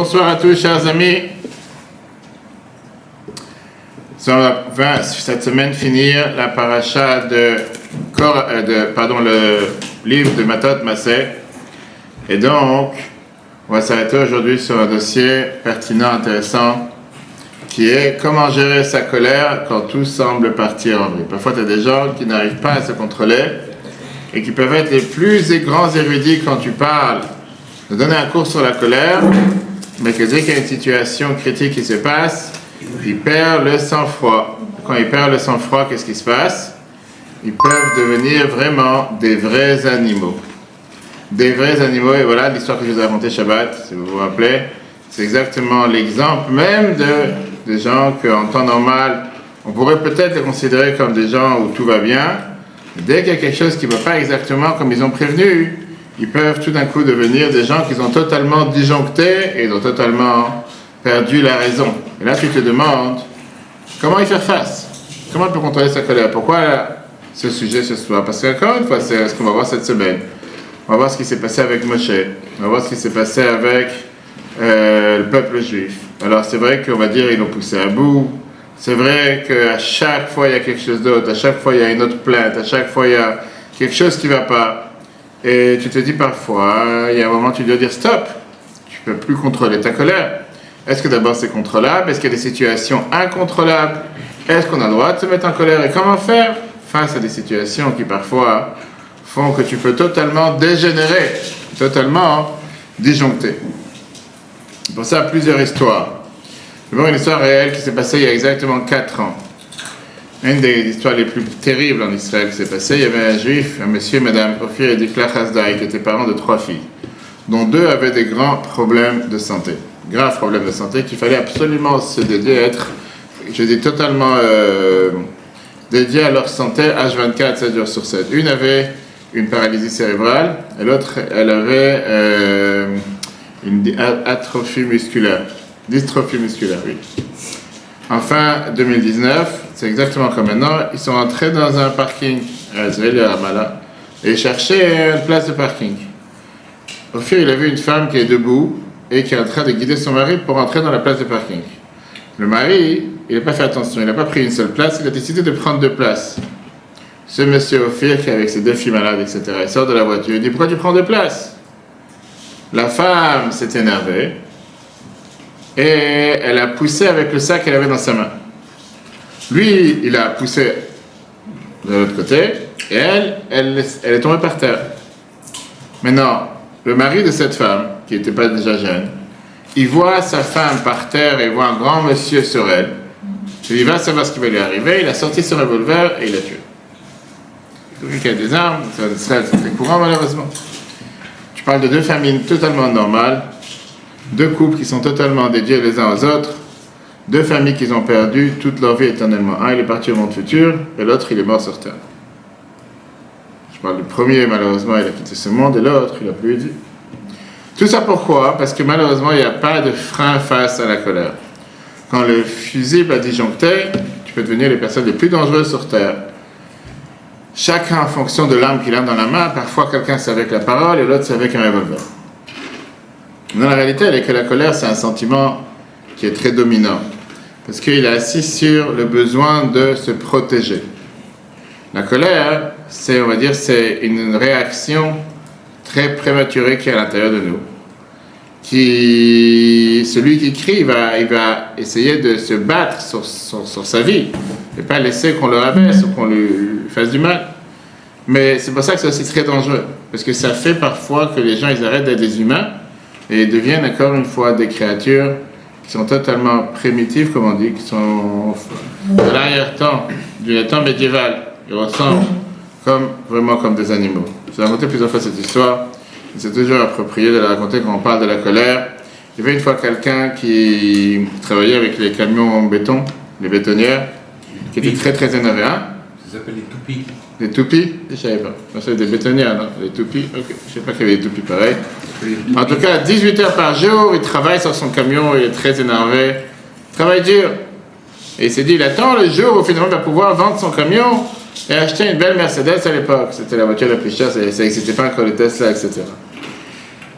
Bonsoir à tous, chers amis. On va cette semaine finir la paracha le livre de Matot Massé. Et donc, on va s'arrêter aujourd'hui sur un dossier pertinent, intéressant, qui est comment gérer sa colère quand tout semble partir en vrille. Parfois, tu as des gens qui n'arrivent pas à se contrôler et qui peuvent être les plus grands érudits quand tu parles de donner un cours sur la colère, mais que dès qu'il y a une situation critique qui se passe, ils perdent le sang-froid. Quand ils perdent le sang-froid, qu'est-ce qui se passe? Ils peuvent devenir vraiment des vrais animaux. Des vrais animaux, et voilà l'histoire que je vous ai racontée Shabbat, si vous vous rappelez. C'est exactement l'exemple même de gens qu'en temps normal, on pourrait peut-être les considérer comme des gens où tout va bien. Dès qu'il y a quelque chose qui ne va pas exactement comme ils ont prévenu, ils peuvent tout d'un coup devenir des gens qui ont totalement disjoncté et ils ont totalement perdu la raison. Et là, tu te demandes, comment y faire face? Comment on peut contrôler sa colère? Pourquoi ce sujet ce soir? Parce qu'encore une fois, c'est ce qu'on va voir cette semaine. On va voir ce qui s'est passé avec Moshe. On va voir ce qui s'est passé avec le peuple juif. Alors, c'est vrai qu'on va dire ils l'ont poussé à bout. C'est vrai qu'à chaque fois, il y a quelque chose d'autre. À chaque fois, il y a une autre plainte. À chaque fois, il y a quelque chose qui ne va pas. Et tu te dis parfois, il y a un moment où tu dois dire stop. Tu ne peux plus contrôler ta colère. Est-ce que d'abord c'est contrôlable? Est-ce qu'il y a des situations incontrôlables? Est-ce qu'on a le droit de se mettre en colère? Et comment faire face à des situations qui parfois font que tu peux totalement dégénérer, totalement disjoncter? Pour ça, plusieurs histoires. D'abord, une histoire réelle qui s'est passée il y a exactement 4 ans. Une des histoires les plus terribles en Israël qui s'est passée, il y avait un juif, un monsieur et madame Ophir et Dikla Chasdaï, qui étaient parents de 3 filles, dont 2 avaient des grands problèmes de santé. Graves problèmes de santé qu'il fallait absolument se dédier à être, je dis totalement dédié à leur santé H24, 7 jours sur 7. Une avait une paralysie cérébrale et l'autre, elle avait une dystrophie musculaire, oui. En fin 2019, c'est exactement comme maintenant, ils sont entrés dans un parking à Azrael et à Ramallah et cherchaient une place de parking. Au fil, il a vu une femme qui est debout et qui est en train de guider son mari pour entrer dans la place de parking. Le mari, il n'a pas fait attention, il n'a pas pris une seule place, il a décidé de prendre 2 places. Ce monsieur Ophir, qui est avec ses 2 filles malades, etc., il sort de la voiture, il dit « Pourquoi tu prends 2 places ?» La femme s'est énervée et elle a poussé avec le sac qu'elle avait dans sa main. Lui, il a poussé de l'autre côté et elle est tombée par terre. Maintenant, le mari de cette femme, qui n'était pas déjà jeune, il voit sa femme par terre et il voit un grand monsieur sur elle. Il va savoir ce qui va lui arriver. Il a sorti son revolver et il l'a tué. Celui qui a des armes, c'est très courant malheureusement. Tu parles de 2 familles totalement normales, 2 couples qui sont totalement dédiés les uns aux autres, 2 familles qui ont perdu toute leur vie éternellement. Un, il est parti au monde futur et l'autre, il est mort sur terre. Je parle du premier, malheureusement, il a quitté ce monde et l'autre, il n'a plus eu de vie. Tout ça pourquoi? Parce que malheureusement, il n'y a pas de frein face à la colère. Quand le fusible a disjoncté, tu peux devenir les personnes les plus dangereuses sur terre. Chacun en fonction de l'arme qu'il a dans la main, parfois quelqu'un c'est avec la parole et l'autre c'est avec un revolver. Dans la réalité, elle est que la colère, c'est un sentiment qui est très dominant. Parce qu'il est assis sur le besoin de se protéger. La colère, c'est, on va dire, c'est une réaction très prématurée qui est à l'intérieur de nous. Celui qui crie, il va essayer de se battre sur sa vie. Et pas laisser qu'on le rabaisse ou qu'on lui fasse du mal. Mais c'est pour ça que c'est aussi très dangereux. Parce que ça fait parfois que les gens, ils arrêtent d'être des humains et deviennent encore une fois des créatures qui sont totalement primitives, comme on dit, qui sont de l'arrière-temps, du temps médiéval. Ils ressemblent vraiment comme des animaux. J'ai raconté plusieurs fois cette histoire. C'est toujours approprié de la raconter quand on parle de la colère. Il y avait une fois quelqu'un qui travaillait avec les camions en béton, les bétonnières, qui était très très énervé. Hein? Ça s'appelle les toupies. Les toupies? Je ne savais pas. Non, c'est des bétonnières, non? Les toupies? Ok. Je ne sais pas qu'il y avait des toupies pareils. En tout cas, 18 heures par jour, il travaille sur son camion, il est très énervé. Il travaille dur. Et il s'est dit, il attend le jour où finalement il va pouvoir vendre son camion et acheter une belle Mercedes à l'époque. C'était la voiture la plus chère, ça n'existait pas encore les Tesla, etc.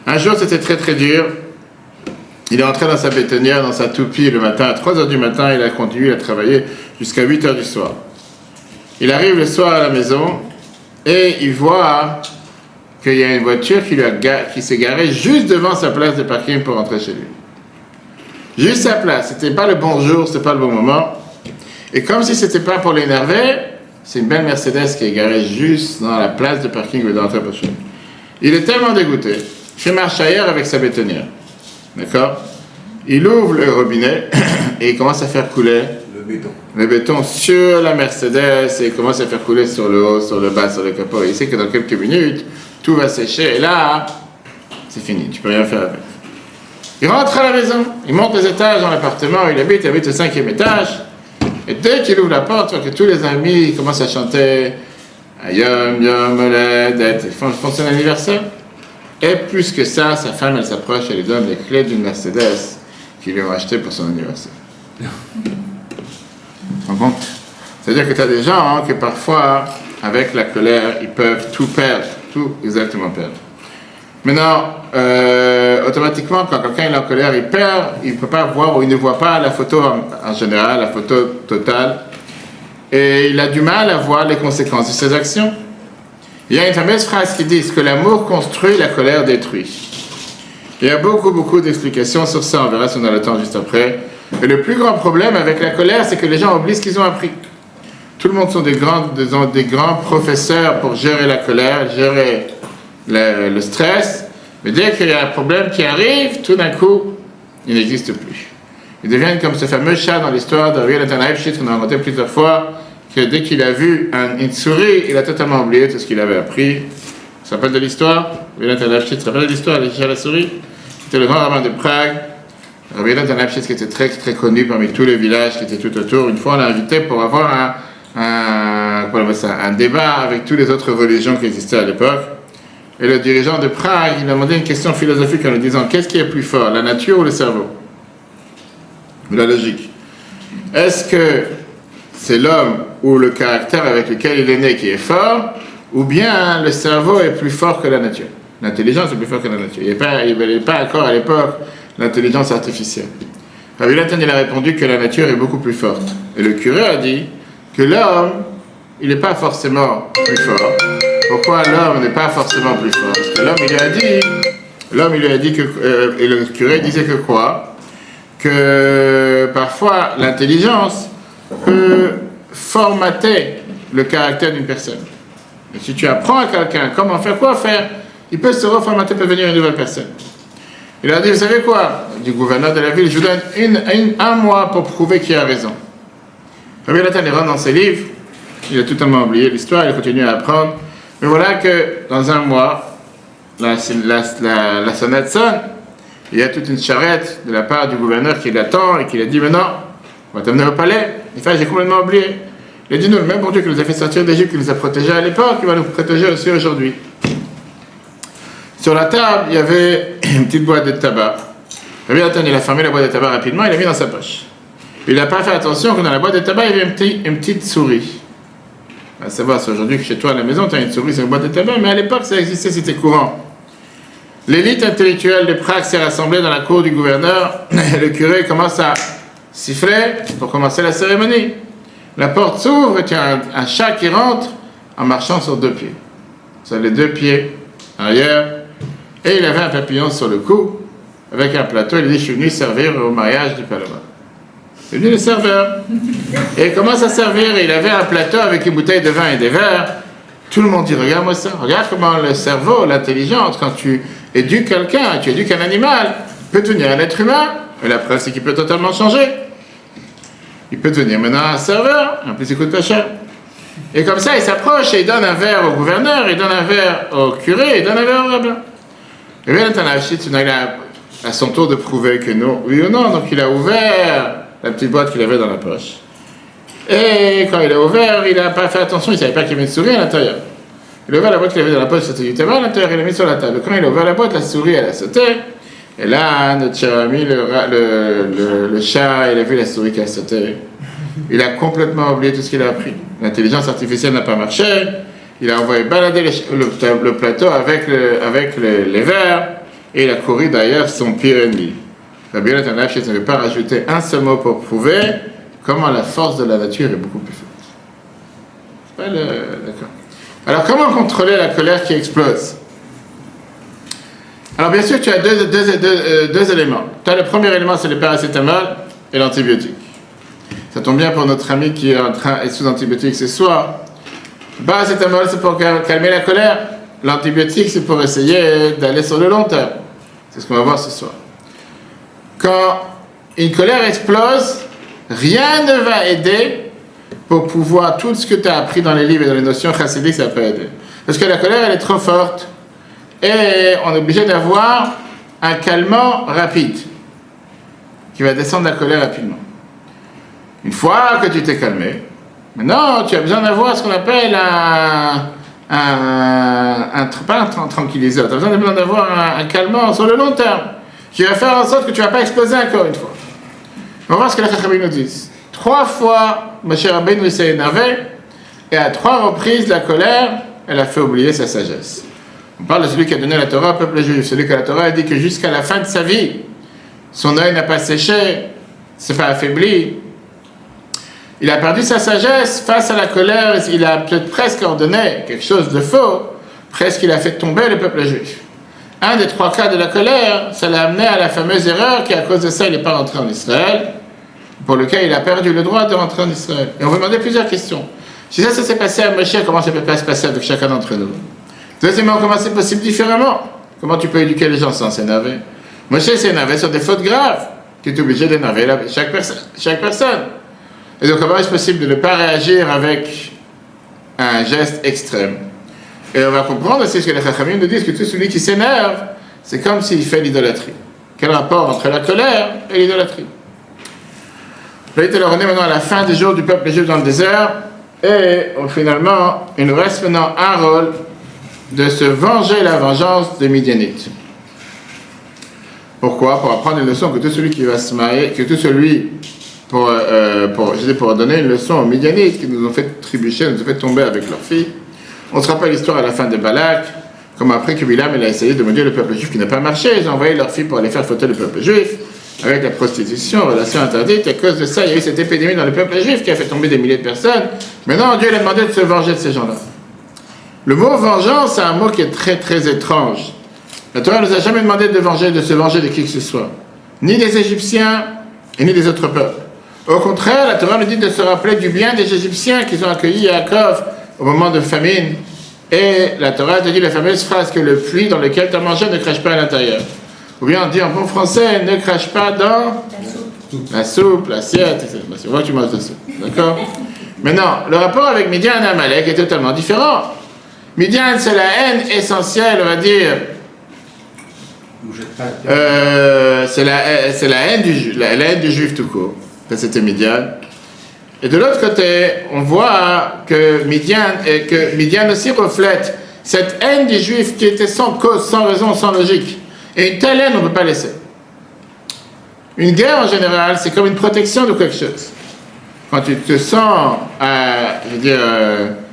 Un jour, c'était très très dur. Il est entré dans sa bétonnière, dans sa toupie le matin, à 3 heures du matin, il a conduit, il a travaillé jusqu'à 8 heures du soir. Il arrive le soir à la maison et il voit qu'il y a une voiture qui s'est garée juste devant sa place de parking pour rentrer chez lui. Juste sa place, c'était pas le bon jour, c'était pas le bon moment. Et comme si c'était pas pour l'énerver, c'est une belle Mercedes qui est garée juste dans la place de parking où il doit rentrer pour chez lui. Il est tellement dégoûté, il fait marche ailleurs avec sa bétonnière. D'accord? Il ouvre le robinet et il commence à faire couler le béton sur la Mercedes et il commence à faire couler sur le haut, sur le bas, sur le capot. Il sait que dans quelques minutes, tout va sécher et là, c'est fini, tu peux rien faire avec. Il rentre à la maison, il monte les étages dans l'appartement où il habite au 5e étage. Et dès qu'il ouvre la porte, que tous les amis commencent à chanter Yom Yom Holadet, ils font son anniversaire. Et plus que ça, sa femme, elle s'approche et lui donne les clés d'une Mercedes qu'ils lui ont achetée pour son anniversaire. Tu te rends compte? C'est-à-dire que tu as des gens qui parfois, avec la colère, ils peuvent tout perdre, tout exactement perdre. Maintenant, automatiquement, quand quelqu'un est en colère, il perd, il ne peut pas voir ou il ne voit pas la photo en général, la photo totale, et il a du mal à voir les conséquences de ses actions. Il y a une fameuse phrase qui dit que l'amour construit, la colère détruit. Il y a beaucoup d'explications sur ça, on verra si on a le temps juste après. Et le plus grand problème avec la colère, c'est que les gens oublient ce qu'ils ont appris. Tout le monde sont des grands professeurs pour gérer la colère, gérer le stress, mais dès qu'il y a un problème qui arrive, tout d'un coup, il n'existe plus. Ils deviennent comme ce fameux chat dans l'histoire de Rabbi Natan Leibovitch qu'on a raconté plusieurs fois, que dès qu'il a vu une souris, il a totalement oublié tout ce qu'il avait appris. Ça se rappelle de l'histoire? Rabbi Natan Leibovitch se rappelle de l'histoire, le chat à la souris? C'était le grand rabbin de Prague. Rabbi Natan Leibovitch qui était très connu parmi tous les villages qui étaient tout autour. Une fois, on l'a invité pour avoir un débat avec toutes les autres religions qui existaient à l'époque. Et le dirigeant de Prague, il a demandé une question philosophique en lui disant: qu'est-ce qui est plus fort, la nature ou le cerveau? Ou la logique? Est-ce que c'est l'homme ou le caractère avec lequel il est né qui est fort, ou bien le cerveau est plus fort que la nature? L'intelligence est plus forte que la nature. Il n'y avait pas encore à l'époque l'intelligence artificielle. Rabbi Natan, il a répondu que la nature est beaucoup plus forte. Et le curé a dit que l'homme, il n'est pas forcément plus fort. Pourquoi l'homme n'est pas forcément plus fort? Parce que l'homme, il lui a dit que, et le curé disait que quoi? Que parfois l'intelligence peut formater le caractère d'une personne. Et si tu apprends à quelqu'un comment faire, quoi faire, il peut se reformater, peut devenir une nouvelle personne. Il a dit: vous savez quoi? Du gouverneur de la ville, je vous donne un mois pour prouver qu'il a raison. Rabbi Natan, il rentre dans ses livres, il a totalement oublié l'histoire, il continue à apprendre. Mais voilà que dans un mois, la sonnette sonne, il y a toute une charrette de la part du gouverneur qui l'attend et qui lui a dit: mais non, on va t'amener au palais. Il fait: j'ai complètement oublié. Il a dit: nous, le même bon Dieu qui nous a fait sortir d'Égypte, qui nous a protégés à l'époque, il va nous protéger aussi aujourd'hui. Sur la table, il y avait une petite boîte de tabac. Rabbi Natan, il a fermé la boîte de tabac rapidement, il l'a mis dans sa poche. Il n'a pas fait attention que dans la boîte de tabac, il y avait une petite souris. À savoir, c'est aujourd'hui que chez toi à la maison, tu as une souris sur une boîte de tabac, mais à l'époque, ça existait, c'était courant. L'élite intellectuelle de Prague s'est rassemblée dans la cour du gouverneur, et le curé commence à siffler pour commencer la cérémonie. La porte s'ouvre et tu as un chat qui rentre en marchant sur 2 pieds. Sur les 2 pieds arrière, et il avait un papillon sur le cou, avec un plateau. Il dit: je suis venu servir au mariage du Paloma. Il est venu le serveur. Et il commence à servir, et il avait un plateau avec une bouteille de vin et des verres. Tout le monde dit: regarde-moi ça, regarde comment le cerveau, l'intelligence, quand tu éduques quelqu'un, tu éduques un animal, peut devenir un être humain. Et la preuve, c'est qu'il peut totalement changer. Il peut devenir maintenant un serveur, en plus il coûte pas cher. Et comme ça, il s'approche et il donne un verre au gouverneur, il donne un verre au curé, il donne un verre au rabbin. Et bien, il a à son tour de prouver que non, oui ou non, donc il a ouvert la petite boîte qu'il avait dans la poche. Et quand il a ouvert, il n'a pas fait attention, il ne savait pas qu'il y avait une souris à l'intérieur. Il a ouvert la boîte qu'il avait dans la poche, c'était du tabac à l'intérieur, il l'a mis sur la table. Quand il a ouvert la boîte, la souris, elle a sauté. Et là, notre cher ami, le chat, il a vu la souris qui a sauté. Il a complètement oublié tout ce qu'il a appris. L'intelligence artificielle n'a pas marché. Il a envoyé balader le plateau avec les verres. Et il a couru derrière son pire ennemi. Rabbi Yonatan Lefshitz n'avait pas rajouté un seul mot pour prouver comment la force de la nature est beaucoup plus forte. D'accord. Alors, comment contrôler la colère qui explose? Alors, bien sûr, tu as deux éléments. Tu as le premier élément, c'est le paracétamol et l'antibiotique. Ça tombe bien pour notre ami qui est sous antibiotique ce soir. Le paracétamol, c'est pour calmer la colère. L'antibiotique, c'est pour essayer d'aller sur le long terme. C'est ce qu'on va voir ce soir. Quand une colère explose, rien ne va aider pour pouvoir, tout ce que tu as appris dans les livres et dans les notions chassidiques, ça peut aider. Parce que la colère, elle est trop forte. Et on est obligé d'avoir un calmant rapide qui va descendre la colère rapidement. Une fois que tu t'es calmé, maintenant tu as besoin d'avoir ce qu'on appelle pas un tranquilliseur, tu as besoin d'avoir un calmant sur le long terme qui va faire en sorte que tu ne vas pas exploser encore une fois. On va voir ce que les Chachamim nous disent. 3 fois, Moshe Rabbeinu s'est énervé et à 3 reprises la colère, elle a fait oublier sa sagesse. On parle de celui qui a donné la Torah au peuple juif, celui que la Torah a dit que jusqu'à la fin de sa vie, son œil n'a pas séché, s'est pas affaibli. Il a perdu sa sagesse face à la colère, il a peut-être presque ordonné quelque chose de faux, presque il a fait tomber le peuple juif. Un des 3 cas de la colère, ça l'a amené à la fameuse erreur qu'à cause de ça, il n'est pas rentré en Israël, pour lequel il a perdu le droit de rentrer en Israël. Et on va demander plusieurs questions. Si ça s'est passé à Moshe, comment ça peut pas se passer avec chacun d'entre nous? Deuxièmement, comment c'est possible différemment? Comment tu peux éduquer les gens sans s'énerver? Moshe s'est énervé sur des fautes graves, tu es obligé d'énerver chaque personne. Et donc, comment est-ce possible de ne pas réagir avec un geste extrême? Et on va comprendre aussi ce que les Chachamim nous disent, que tout celui qui s'énerve, c'est comme s'il fait l'idolâtrie. Quel rapport entre la colère et l'idolâtrie? Là, on est maintenant à la fin des jours du peuple juif dans le désert, et finalement, il nous reste maintenant un rôle de se venger la vengeance des Midianites. Pourquoi? Pour apprendre une leçon que tout celui qui va se marier, que tout celui pour donner une leçon aux Midianites qui nous ont fait trébucher, nous ont fait tomber avec leurs filles. On se rappelle l'histoire à la fin de Balak, comme après que Bilam il a essayé de maudire le peuple juif qui n'a pas marché, ils ont envoyé leurs filles pour aller faire fauter le peuple juif avec la prostitution, relation interdite. À cause de ça, il y a eu cette épidémie dans le peuple juif qui a fait tomber des milliers de personnes. Maintenant, Dieu lui a demandé de se venger de ces gens-là. Le mot vengeance, c'est un mot qui est très très étrange. La Torah ne nous a jamais demandé de se venger de qui que ce soit, ni des Égyptiens et ni des autres peuples. Au contraire, la Torah nous dit de se rappeler du bien des Égyptiens qu'ils ont accueilli Yaakov au moment de famine. Et la Torah te dit la fameuse phrase que le puits dans lequel tu as mangé ne crache pas à l'intérieur. Ou bien on dit en bon français, ne crache pas dans la soupe, l'assiette, etc. C'est vrai que tu manges de la soupe, d'accord? Maintenant, le rapport avec Midian et Amalek est totalement différent. Midian, c'est la haine essentielle, on va dire. C'est la haine du juif tout court. Ça, c'était Midian. Et de l'autre côté, on voit que Midian aussi reflète cette haine des juifs qui était sans cause, sans raison, sans logique. Et une telle haine, on ne peut pas laisser. Une guerre, en général, c'est comme une protection de quelque chose. Quand tu te sens,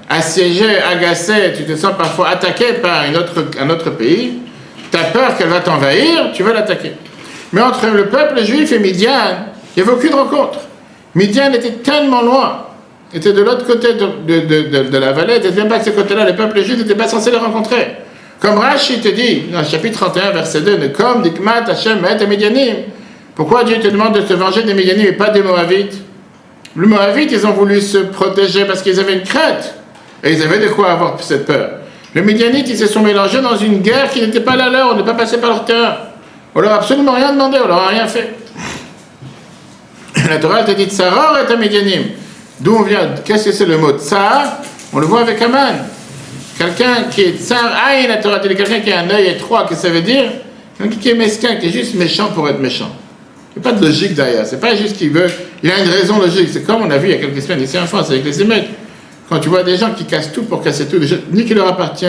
assiégé, agacé, tu te sens parfois attaqué par un autre pays, tu as peur qu'elle va t'envahir, tu veux l'attaquer. Mais entre le peuple juif et Midian, il n'y avait aucune rencontre. Midian était tellement loin, était de l'autre côté de la vallée, n'était même pas de ce côté-là, le peuple juif n'était pas censé les rencontrer. Comme Rashi te dit, dans le chapitre 31, verset 2, « Comme dikmat Hashem et Midianim » Pourquoi Dieu te demande de te venger des Midianim et pas des Moavites? Les Moavites, ils ont voulu se protéger parce qu'ils avaient une crainte. Et ils avaient de quoi avoir cette peur. Les Midianites, ils se sont mélangés dans une guerre qui n'était pas la leur, on n'est pas passé par leur terrain. On leur a absolument rien demandé, on leur a rien fait. La Torah te dit Tsaror et Midianim. D'où on vient? Qu'est-ce que c'est le mot Tsar? On le voit avec Aman. Quelqu'un qui est Tsar Aïn, la Torah te dit quelqu'un qui a un œil étroit, qu'est-ce que ça veut dire? Quelqu'un qui est mesquin, qui est juste méchant pour être méchant. Il n'y a pas de logique derrière. C'est pas juste qu'il veut. Il a une raison logique. C'est comme on a vu il y a quelques semaines ici en France avec les émeutes. Quand tu vois des gens qui cassent tout pour casser tout, ni qui leur appartient,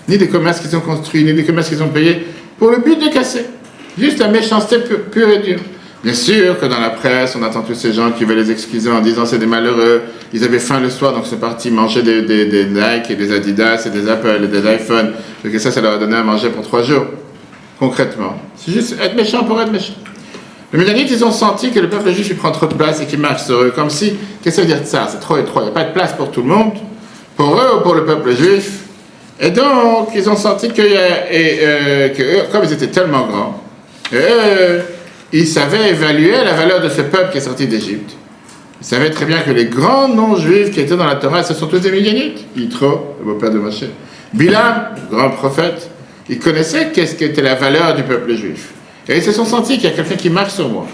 ni des commerces qu'ils ont construits, ni des commerces qu'ils ont payés, pour le but de casser. Juste la méchanceté pure et dure. Bien sûr que dans la presse, on attend tous ces gens qui veulent les excuser en disant c'est des malheureux, ils avaient faim le soir, donc ils sont partis manger des Nike et des Adidas et des Apple et des iPhones, et que ça leur a donné à manger pour 3 jours. Concrètement. C'est juste être méchant pour être méchant. Les Midianites, ils ont senti que le peuple juif il prend trop de place et qu'il marche sur eux, comme si, qu'est-ce que ça veut dire de ça? C'est trop étroit, il n'y a pas de place pour tout le monde, pour eux ou pour le peuple juif. Et donc, ils ont senti que eux, comme ils étaient tellement grands, ils savaient évaluer la valeur de ce peuple qui est sorti d'Égypte. Ils savaient très bien que les grands non-juifs qui étaient dans la Torah, ce sont tous des Midianites. Yitro, le beau-père de Moshe. Bilam, grand prophète, ils connaissaient qu'est-ce qu'était la valeur du peuple juif. Et ils se sont sentis qu'il y a quelqu'un qui marche sur moi.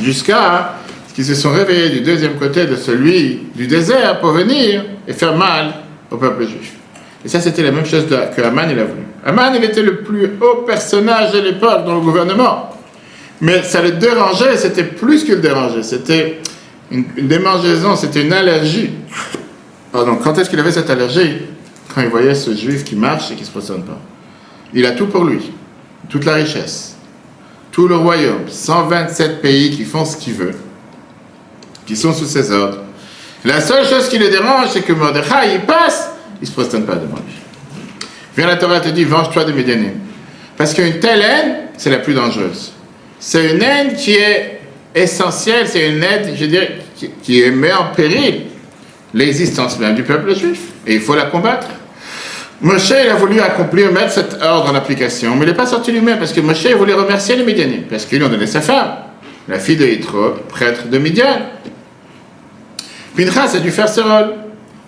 Jusqu'à ce qu'ils se sont réveillés du deuxième côté de celui du désert pour venir et faire mal au peuple juif. Et ça, c'était la même chose que Aman, il a voulu. Aman, il était le plus haut personnage de l'époque dans le gouvernement. Mais ça le dérangeait, c'était plus que le déranger. C'était une démangeaison, c'était une allergie. Pardon, quand est-ce qu'il avait cette allergie? Quand il voyait ce juif qui marche et qui ne se positionne pas. Il a tout pour lui. Toute la richesse, tout le royaume, 127 pays qui font ce qu'il veut, qui sont sous ses ordres. La seule chose qui le dérange, c'est que Mordechai, il passe, il ne se prosterne pas devant lui. Viens, la Torah te dit, venge-toi de Midianim. Parce qu'une telle haine, c'est la plus dangereuse. C'est une haine qui est essentielle, c'est une haine, je dirais, qui met en péril l'existence même du peuple juif. Et il faut la combattre. Moshe, il a voulu mettre cet ordre en application, mais il n'est pas sorti lui-même, parce que Moshe voulait remercier les Midianites, parce qu'ils lui ont donné sa femme, la fille de Yitro, prêtre de Midian. Pinchas a dû faire ce rôle.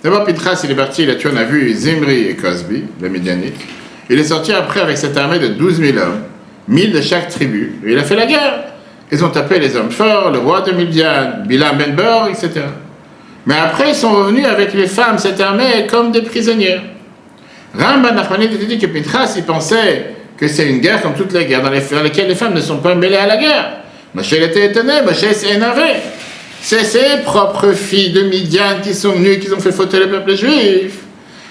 D'abord, Pinchas, il est parti, il a tué, on a vu Zimri et Cosbi, les Midianites. Il est sorti après avec cette armée de 12 000 hommes, 1000 de chaque tribu, et il a fait la guerre. Ils ont tapé les hommes forts, le roi de Midian, Bilam ben Bor, etc. Mais après, ils sont revenus avec les femmes, cette armée, comme des prisonnières. Ramban Nachmanide dit que Pinchas, il pensait que c'est une guerre comme toutes les guerres dans lesquelles les femmes ne sont pas mêlées à la guerre. Moshe était étonné, Moshe s'est énervé. C'est ses propres filles de Midian qui sont venues, qui ont fait fauter le peuple juif.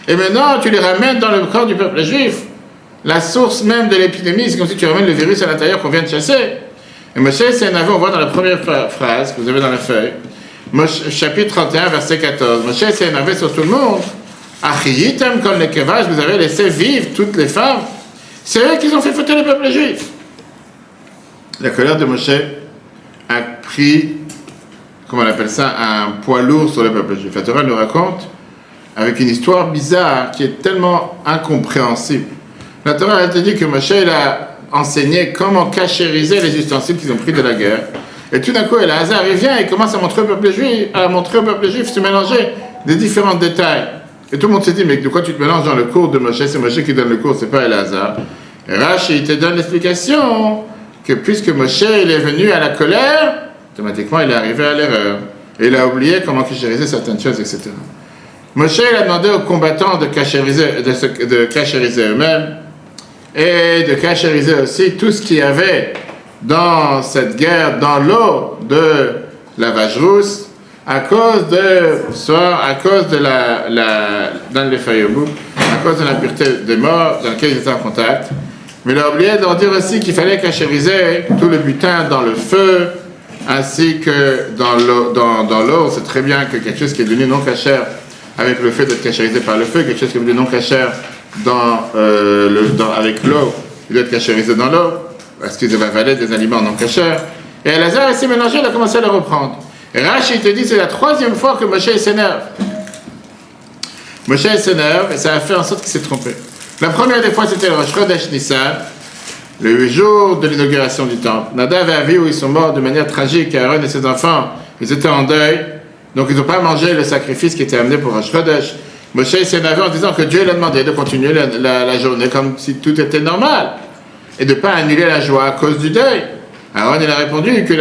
Et maintenant, tu les ramènes dans le camp du peuple juif. La source même de l'épidémie, c'est comme si tu ramènes le virus à l'intérieur qu'on vient de chasser. Et Moshe s'est énervé, on voit dans la première phrase que vous avez dans la feuille, chapitre 31, verset 14. Moshe s'est énervé sur tout le monde. Achiyitem comme les kevash, vous avez laissé vivre toutes les femmes. C'est eux qui ont fait fauter le peuple juif. La colère de Moshe a pris, comment on appelle ça, un poids lourd sur le peuple juif. La Torah nous raconte avec une histoire bizarre qui est tellement incompréhensible. La Torah a dit que Moshe il a enseigné comment cachériser les ustensiles qu'ils ont pris de la guerre. Et tout d'un coup, Elazar, il vient et commence à montrer au peuple juif, se mélanger des différents détails. Et tout le monde s'est dit, mais de quoi tu te mélanges dans le cours de Moshe? C'est Moshe qui donne le cours, c'est pas Elazar. Et Rashi, il te donne l'explication que puisque Moshe, il est venu à la colère, automatiquement, il est arrivé à l'erreur. Et il a oublié comment cachériser certaines choses, etc. Moshe, il a demandé aux combattants de cachériser eux-mêmes et de cachériser aussi tout ce qu'il y avait dans cette guerre, dans l'eau de la vache rousse, à cause de dans les feuilles au bout, à cause de l'impureté des morts dans lesquels ils étaient en contact. Mais il a oublié de leur dire aussi qu'il fallait cachériser tout le butin dans le feu, ainsi que dans l'eau. C'est très bien que quelque chose qui est devenu non cachère, avec le fait d'être cachérisé par le feu, quelque chose qui est devenu non cachère avec l'eau, il doit être cachérisé dans l'eau, parce qu'ils avaient avalé des aliments non cachers. Et Elazar, il s'est mélangé, il a commencé à le reprendre. Et Rashi te dit, c'est la 3e fois que Moshe s'énerve. Moshe s'énerve et ça a fait en sorte qu'il s'est trompé. La première des fois, c'était le Rosh Chodesh Nissan, le jour de l'inauguration du temple. Nadav et Avihu, ils sont morts de manière tragique. Aaron et ses enfants, ils étaient en deuil. Donc, ils n'ont pas mangé le sacrifice qui était amené pour Rosh Chodesh. Moshe s'est énervé en disant que Dieu lui a demandé de continuer la journée comme si tout était normal et de ne pas annuler la joie à cause du deuil. Aaron, il a répondu que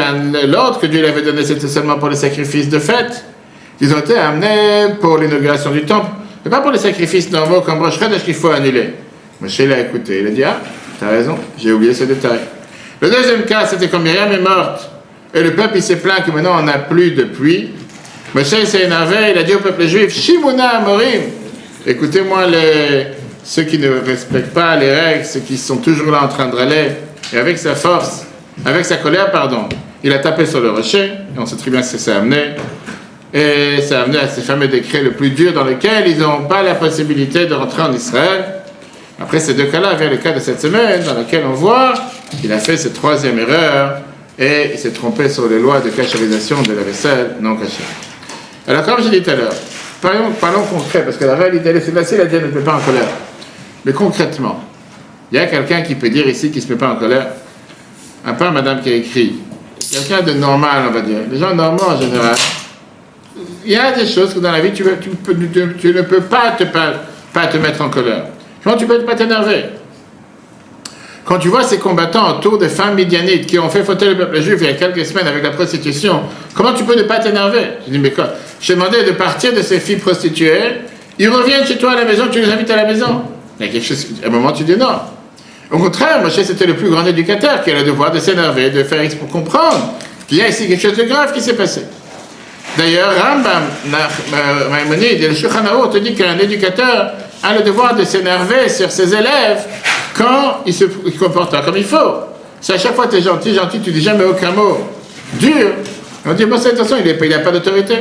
l'ordre que Dieu lui avait donné, c'était seulement pour les sacrifices de fête. Ils ont été amenés pour l'inauguration du temple, mais pas pour les sacrifices normaux comme Rosh Chodesh qu'il faut annuler. Moshe l'a écouté, il a dit, ah, t'as raison, j'ai oublié ce détail. Le deuxième cas, c'était quand Myriam est morte, et le peuple il s'est plaint que maintenant on n'a plus de pluie. Moshe s'est énervé, il a dit au peuple juif, Shimona Amorim, écoutez-moi ceux qui ne respectent pas les règles, ceux qui sont toujours là en train de râler, et avec sa force, avec sa colère, il a tapé sur le rocher, et on sait très bien ce que ça a amené. Et ça a amené à ces fameux décrets le plus dur dans lesquels ils n'ont pas la possibilité de rentrer en Israël. Après ces deux cas-là, vient le cas de cette semaine, dans lequel on voit qu'il a fait cette 3e erreur, et il s'est trompé sur les lois de cacherisation de la vaisselle non cachée. Alors, comme j'ai dit tout à l'heure, parlons concret, parce que la réalité, c'est facile à dire ne te mets pas en colère. Mais concrètement, il y a quelqu'un qui peut dire ici qu'il ne se met pas en colère. Un peu madame qui a écrit. Quelqu'un de normal, on va dire. Les gens normaux en général. Il y a des choses que dans la vie, tu ne peux pas te mettre en colère. Comment tu peux pas t'énerver? Quand tu vois ces combattants autour des femmes midianites qui ont fait fauter le peuple juif il y a quelques semaines avec la prostitution, comment tu peux ne pas t'énerver? Je dis, mais quoi? Je t'ai demandé de partir de ces filles prostituées, ils reviennent chez toi à la maison, tu les invites à la maison. Il y a quelque chose, à un moment tu dis non. Au contraire, Moshe c'était le plus grand éducateur qui a le devoir de s'énerver, de faire pour comprendre qu'il y a ici quelque chose de grave qui s'est passé. D'ailleurs, Rambam, Maïmonide et le Shulchan Aruch te dit qu'un éducateur a le devoir de s'énerver sur ses élèves quand il se comporte comme il faut. Si à chaque fois tu es gentil, tu dis jamais aucun mot dur, on dit, bon, c'est attention, il n'a pas d'autorité.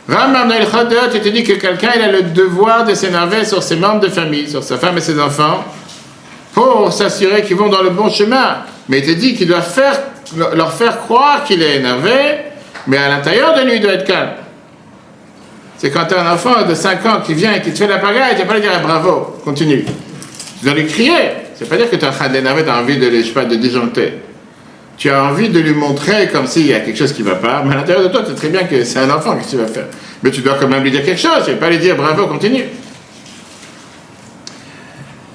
Rambam dans Ilchot Deot, il te dit que quelqu'un il a le devoir de s'énerver sur ses membres de famille, sur sa femme et ses enfants, pour s'assurer qu'ils vont dans le bon chemin. Mais il te dit qu'il doit leur faire croire qu'il est énervé, mais à l'intérieur de lui, il doit être calme. C'est quand tu as un enfant de 5 ans qui vient et qui te fait la pagaille, tu ne vas pas lui dire bravo, continue. Tu dois lui crier. C'est pas dire que tu es en train de l'énerver, tu as envie de disjoncter. Tu as envie de lui montrer comme s'il y a quelque chose qui ne va pas, mais à l'intérieur de toi, tu sais très bien que c'est un enfant, qu'est-ce que tu vas faire? Mais tu dois quand même lui dire quelque chose, tu ne vas pas lui dire bravo, continue.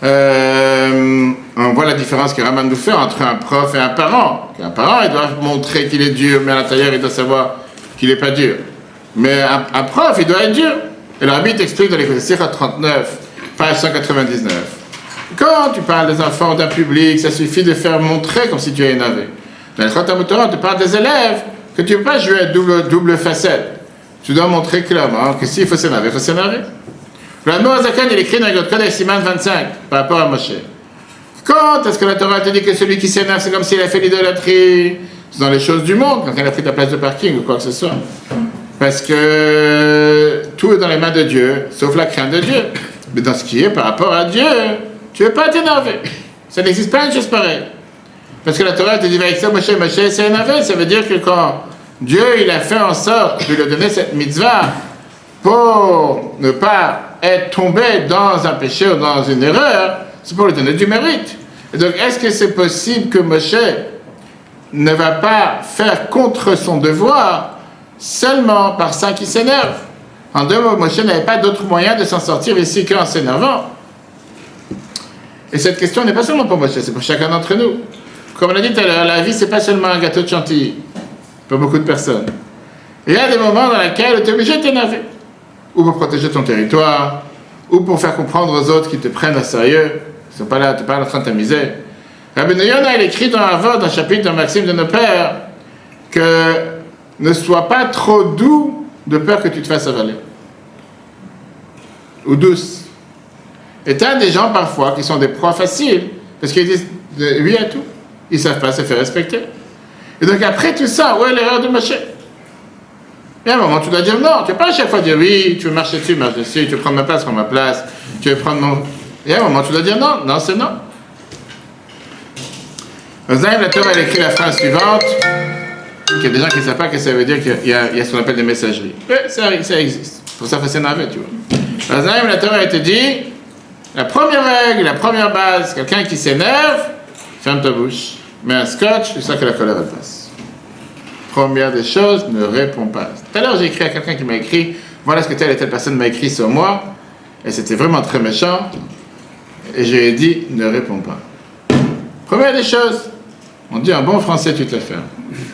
On voit la différence que Raman nous fait entre un prof et un parent. Un parent, il doit montrer qu'il est dur, mais à l'intérieur, il doit savoir qu'il n'est pas dur. Mais un prof, il doit être dur. Et le Rabbi t'explique dans les Sira 39, page 199. Quand tu parles des enfants, d'un public, ça suffit de faire montrer comme si tu es énervé. Dans le Chotam Torah, on te parle des élèves, que tu ne peux pas jouer à double facette. Tu dois montrer clairement que s'il faut s'énerver, il faut s'énerver. Le Zakan, il écrit dans le Code Siman 25, par rapport à Moshe. Quand est-ce que la Torah te dit que celui qui s'énerve, c'est comme s'il a fait l'idolâtrie? C'est dans les choses du monde, quand il a pris ta place de parking ou quoi que ce soit. Parce que tout est dans les mains de Dieu, sauf la crainte de Dieu. Mais dans ce qui est par rapport à Dieu, tu ne veux pas t'énerver. Ça n'existe pas une chose pareille. Parce que la Torah te dit, Moshe s'est énervé. Ça veut dire que quand Dieu il a fait en sorte de lui donner cette mitzvah pour ne pas être tombé dans un péché ou dans une erreur, c'est pour lui donner du mérite. Et donc, est-ce que c'est possible que Moshe ne va pas faire contre son devoir seulement par ça qui s'énerve? En deux mots, Moshe n'avait pas d'autre moyen de s'en sortir ici qu'en s'énervant. Et cette question n'est pas seulement pour Moshe, c'est pour chacun d'entre nous. Comme on a dit tout à l'heure, la vie, c'est pas seulement un gâteau de chantilly pour beaucoup de personnes. Il y a des moments dans lesquels tu es obligé de t'énerver. Ou pour protéger ton territoire, ou pour faire comprendre aux autres qui te prennent au sérieux, qui ne sont pas là, tu n'es pas en train de t'amuser. Rabbi Yonah, il écrit dans Avod, dans le chapitre de Maxime de nos pères, que ne sois pas trop doux de peur que tu te fasses avaler. Ou douce. Et tu as des gens parfois qui sont des proies faciles, parce qu'ils disent oui à tout. Ils ne savent pas se faire respecter. Et donc après tout ça, où est l'erreur de Moshe? Et à un moment, tu dois dire non. Tu ne peux pas à chaque fois dire oui, tu veux marcher dessus, marche dessus, tu veux prendre ma place, prends ma place, tu veux prendre mon... Et à un moment, tu dois dire non. Non, c'est non. Zayn, la Torah, elle écrit la phrase suivante, qu'il y a des gens qui ne savent pas que ça veut dire qu'il y a ce qu'on appelle des messageries. Oui, ça existe. Pour ça, il faut s'énerver, tu vois. Zayn, la Torah, elle te dit, la première règle, la première base, quelqu'un qui s'énerve, ferme ta bouche, mets un scotch, c'est ça que la colère elle passe. Première des choses, ne réponds pas. Tout à l'heure, j'ai écrit à quelqu'un qui m'a écrit, voilà ce que telle et telle personne m'a écrit sur moi, et c'était vraiment très méchant, et je lui ai dit, ne réponds pas. Première des choses, on dit en bon français, tu te la fermes.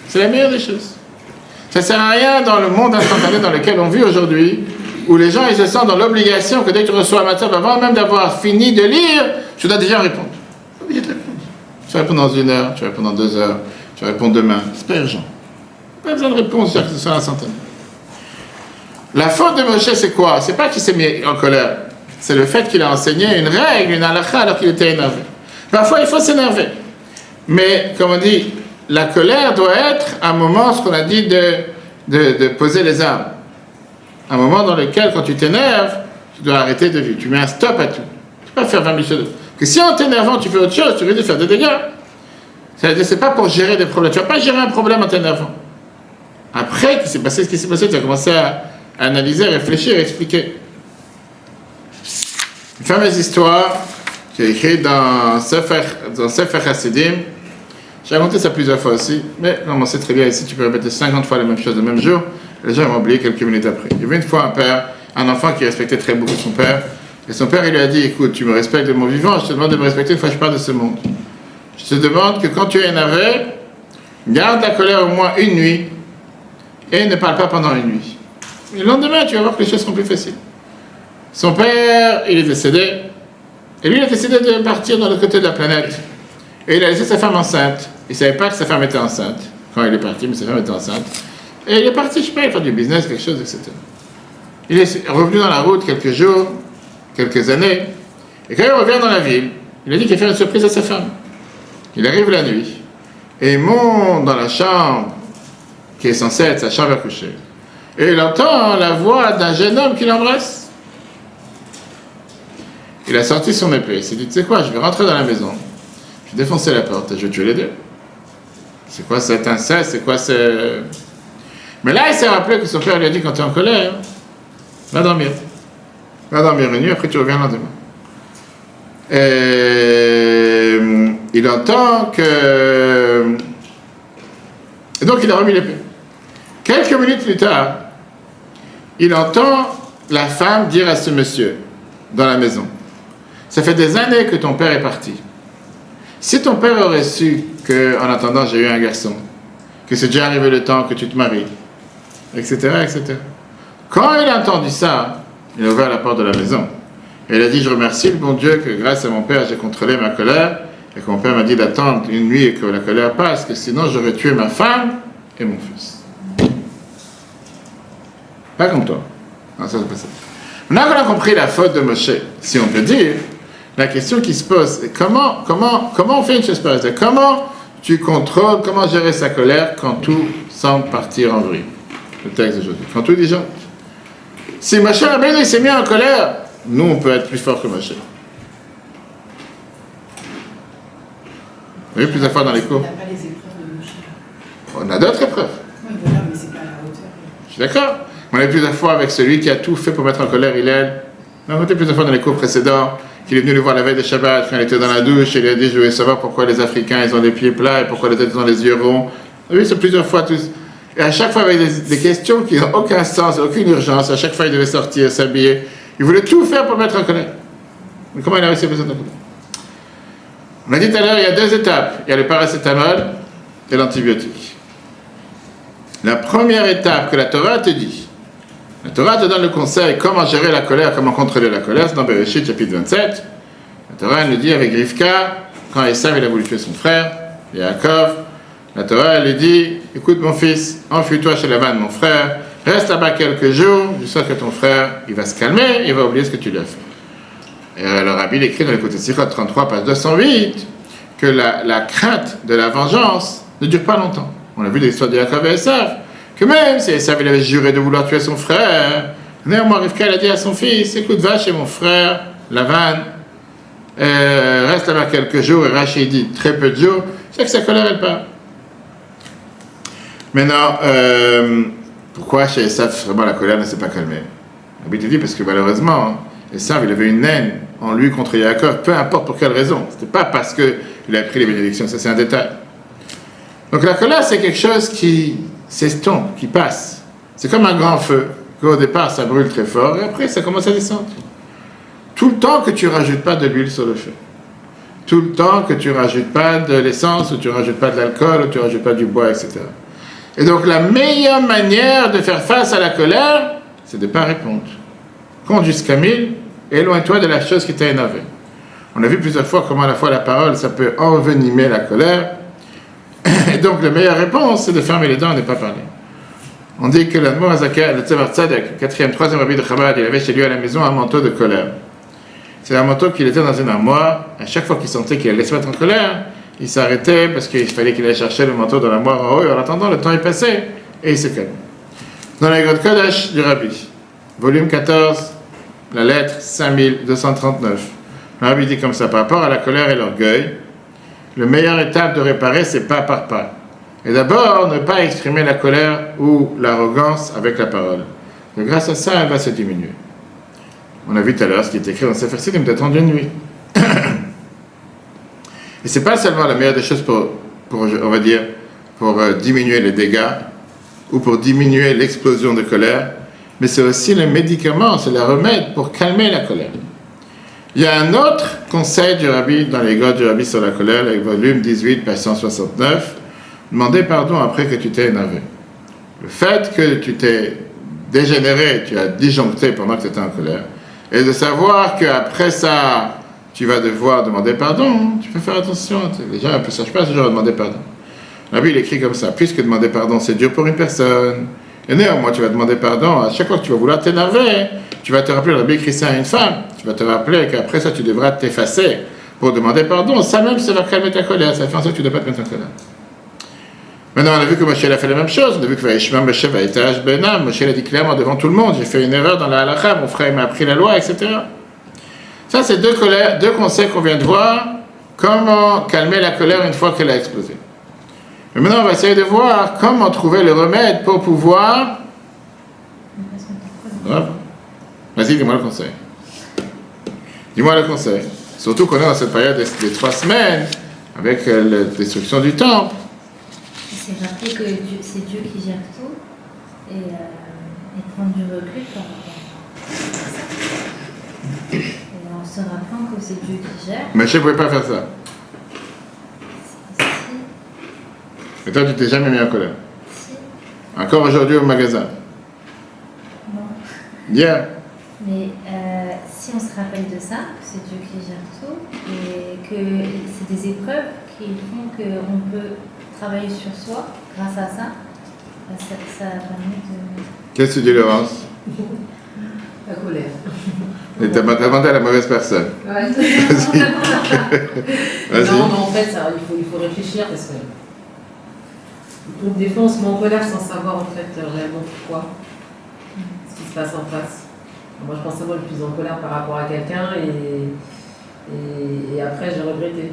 C'est la meilleure des choses. Ça ne sert à rien dans le monde instantané dans lequel on vit aujourd'hui, où les gens ils se sentent dans l'obligation que dès que tu reçois un message, avant même d'avoir fini de lire, tu dois déjà répondre. Tu es obligé de répondre. Tu vas répondre dans 1 heure, tu vas répondre dans 2 heures, tu vas répondre demain. C'est pas urgent. Pas besoin de réponse, que ce soit instantané. La faute de Moshe, c'est quoi? C'est pas qu'il s'est mis en colère. C'est le fait qu'il a enseigné une règle, une halakha, alors qu'il était énervé. Parfois, il faut s'énerver. Mais, comme on dit, la colère doit être un moment, ce qu'on a dit, de poser les armes. Un moment dans lequel, quand tu t'énerves, tu dois arrêter de vivre. Tu mets un stop à tout. Tu ne peux pas faire 20 000 choses. Que si en t'énervant, tu fais autre chose, tu risques de faire des dégâts. C'est pas pour gérer des problèmes. Tu vas pas gérer un problème en t'énervant. Après qu'il s'est passé ce qui s'est passé, tu vas commencer à analyser, à réfléchir, à expliquer. Une fameuse histoire qui est écrite dans Sefer Hasidim. J'ai raconté ça plusieurs fois aussi, mais non, on sait très bien ici, tu peux répéter 50 fois la même chose le même jour, et les gens vont oublier quelques minutes après. Il y avait une fois un enfant qui respectait très beaucoup son père, et son père il lui a dit, écoute, tu me respectes de mon vivant, je te demande de me respecter une fois que je pars de ce monde. Je te demande que quand tu es énervé, garde la colère au moins une nuit, et ne parle pas pendant une nuit. Et le lendemain, tu vas voir que les choses seront plus faciles. Son père, il est décédé, et lui, il a décidé de partir dans le côté de la planète. Et il a laissé sa femme enceinte. Il ne savait pas que sa femme était enceinte quand il est parti, mais sa femme était enceinte. Et il est parti, je ne sais pas, il faire du business, quelque chose, etc. Il est revenu dans la route quelques jours, quelques années. Et quand il revient dans la ville, il a dit qu'il va faire une surprise à sa femme. Il arrive la nuit. Et il monte dans la chambre, qui est censée être sa chambre à coucher. Et il entend la voix d'un jeune homme qui l'embrasse. Il a sorti son épée. Il s'est dit, tu sais quoi, je vais rentrer dans la maison. Je vais défoncer la porte et je vais tuer les deux. C'est quoi cet inceste? C'est quoi ce... Mais là, il s'est rappelé que son père lui a dit, quand tu es en colère, va dormir. Va dormir une nuit, après tu reviens le lendemain. Et il entend que... Et donc il a remis l'épée. Quelques minutes plus tard, il entend la femme dire à ce monsieur, dans la maison, ça fait des années que ton père est parti. Si ton père aurait su qu'en attendant j'ai eu un garçon, que c'est déjà arrivé le temps que tu te maries, etc., etc. Quand il a entendu ça, il a ouvert la porte de la maison. Et il a dit, je remercie le bon Dieu que grâce à mon père j'ai contrôlé ma colère et que mon père m'a dit d'attendre une nuit et que la colère passe, que sinon j'aurais tué ma femme et mon fils. Pas comme toi. Non, ça c'est pas ça. Maintenant qu'on a compris la faute de Moshe, si on peut dire, la question qui se pose, c'est comment on fait une chose pareille? Comment tu contrôles, comment gérer sa colère quand tout semble partir en vrille? Le texte d'aujourd'hui. Quand tout déjà. Si Moshe Rabbeinu s'est mis en colère, nous on peut être plus fort que Moshe. Vous voyez plusieurs fois dans les cours. On n'a pas les épreuves de Moshe. On a d'autres épreuves. Oui, voilà, mais c'est pas à la hauteur. Je suis d'accord. On a eu plusieurs fois avec celui qui a tout fait pour mettre en colère Hillel. On a raconté plusieurs fois dans les cours précédents qu'il est venu le voir la veille de Shabbat quand il était dans la douche et il a dit je voulais savoir pourquoi les Africains ils ont les pieds plats et pourquoi les autres ils ont les yeux ronds. On a vu ça plusieurs fois tous. Et à chaque fois avec des questions qui n'ont aucun sens, aucune urgence. À chaque fois il devait sortir, s'habiller. Il voulait tout faire pour mettre en colère. Mais comment il a réussi à mettre en colère? On a dit tout à l'heure il y a deux étapes. Il y a le paracétamol et l'antibiotique. La première étape que la Torah te dit, la Torah te donne le conseil comment gérer la colère, comment contrôler la colère, c'est dans Bereshit chapitre 27. La Torah elle nous dit avec Rivka, quand Esav il a voulu tuer son frère, Yaakov, la Torah elle lui dit, écoute mon fils, enfuis-toi chez Lavan mon frère, reste là-bas quelques jours, jusqu'à ce que ton frère il va se calmer, il va oublier ce que tu lui as fait. Et le Rabbi écrit dans les côtés Sichot 33, page 208, que la crainte de la vengeance ne dure pas longtemps. On a vu l'histoire de Yaakov et Esav, que même si Esav il avait juré de vouloir tuer son frère, néanmoins Rivka a dit à son fils, écoute, va chez mon frère, Lavan, reste là-bas quelques jours, et Rachid dit très peu de jours, c'est que sa colère elle part. Maintenant, pourquoi chez Esav vraiment la colère ne s'est pas calmée? Rabbi te dit parce que malheureusement, Esav il avait une haine en lui contre Yaakov, peu importe pour quelle raison, c'était pas parce qu'il a pris les bénédictions, ça c'est un détail. Donc la colère c'est quelque chose qui s'estompe, qui passe. C'est comme un grand feu, qu'au départ ça brûle très fort, et après ça commence à descendre. Tout le temps que tu ne rajoutes pas de l'huile sur le feu, tout le temps que tu ne rajoutes pas de l'essence, ou tu ne rajoutes pas de l'alcool, ou tu ne rajoutes pas du bois, etc. Et donc la meilleure manière de faire face à la colère, c'est de ne pas répondre. Compte jusqu'à 1000, et éloigne-toi de la chose qui t'a énervé. On a vu plusieurs fois comment à la fois la parole, ça peut envenimer la colère, et donc la meilleure réponse, c'est de fermer les dents et de ne pas parler. On dit que l'Admor Azaka, le Tzemar Tzadek, troisième rabbi de Chabad, il avait chez lui à la maison un manteau de colère. C'est un manteau qu'il était dans une armoire. À chaque fois qu'il sentait qu'il allait se mettre en colère, il s'arrêtait parce qu'il fallait qu'il aille chercher le manteau dans l'armoire en haut, et en attendant, le temps est passé, et il se calme. Dans la Grande Kodesh du Rabbi, volume 14, la lettre 5239, le Rabbi dit comme ça, par rapport à la colère et l'orgueil, la meilleure étape de réparer, c'est pas par pas. Et d'abord, ne pas exprimer la colère ou l'arrogance avec la parole. Donc, grâce à ça, elle va se diminuer. On a vu tout à l'heure ce qui est écrit dans Sefer Sidim d'être en d'une nuit. Et c'est pas seulement la meilleure des choses pour on va dire, pour diminuer les dégâts ou pour diminuer l'explosion de colère, mais c'est aussi le médicament, c'est le remède pour calmer la colère. Il y a un autre conseil du Rabbi dans les Grottes du Rabbi sur la colère, le volume 18, page 169, demander pardon après que tu t'es énervé. Le fait que tu t'es dégénéré, tu as disjoncté pendant que tu étais en colère, et de savoir qu'après ça, tu vas devoir demander pardon, tu peux faire attention. Les gens ne savent pas toujours demander pardon. La Bible écrit comme ça, puisque demander pardon c'est dur pour une personne, et néanmoins tu vas demander pardon, à chaque fois que tu vas vouloir t'énerver, tu vas te rappeler, la Bible écrit ça à une femme, tu vas te rappeler qu'après ça tu devras t'effacer pour demander pardon, ça même ça va calmer ta colère, ça fait en sorte que tu ne dois pas te mettre en colère. Maintenant on a vu que Moshe a fait la même chose, on a vu que Vaishma Moshe Vaïtaj Benam, Moshe a dit clairement devant tout le monde, j'ai fait une erreur dans la halakha, mon frère m'a appris la loi, etc. Ça, c'est deux conseils qu'on vient de voir. Comment calmer la colère une fois qu'elle a explosé. Mais maintenant, on va essayer de voir comment trouver le remède pour pouvoir... Vas-y, dis-moi le conseil. Dis-moi le conseil. Surtout qu'on est dans cette période des 3 semaines, avec la destruction du temple. C'est rappeler que c'est Dieu qui gère tout et prendre du recul par rapport à ça. En se rappelant que c'est Dieu qui gère. Mais je ne pouvais pas faire ça. Si. Et toi, tu t'es jamais mis en colère. Si. Encore aujourd'hui au magasin. Non. Hier. Mais si on se rappelle de ça, que c'est Dieu qui gère tout, et que c'est des épreuves qui font qu'on peut travailler sur soi grâce à ça, ça permet de... Qu'est-ce que tu dis, Laurence? La colère. Et t'as demandé à la mauvaise personne. Ouais. Vas-y. Vas-y. Non, en fait, ça, il faut réfléchir parce que. Donc, des fois, on se met en colère sans savoir en fait réellement pourquoi. Ce qui se passe en face. Moi, je pense que moi, je suis en colère par rapport à quelqu'un et après, j'ai regretté.